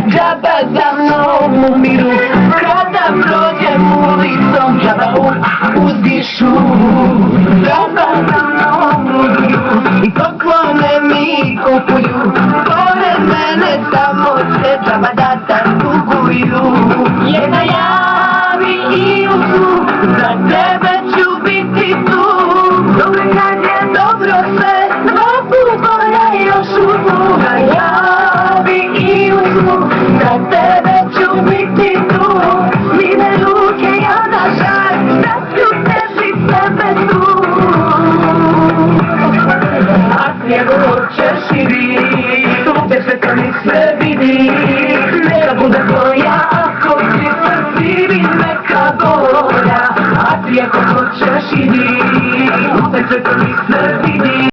Džaba za mnom umiru, kada prođem ulicom, džaba uzdišu. Džaba za mnom umiru, i poklone mi kupuju, pored mene samo će džaba da tankuju. Jedna javi i u snu, za tebe ću biti tu. Dobro kad je dobro sve, dva puta još u snu. Javi i u snu, za tebe ću biti tu. Mine ruke ja na žar, da ću tebi sebe tu. A snijegu hoćeš i vi, sunce sve to mi sve vidi. Neka bude tvoja, ako ti srci neka bolja. A ti ako hoćeš i vi, sunce sve to mi sve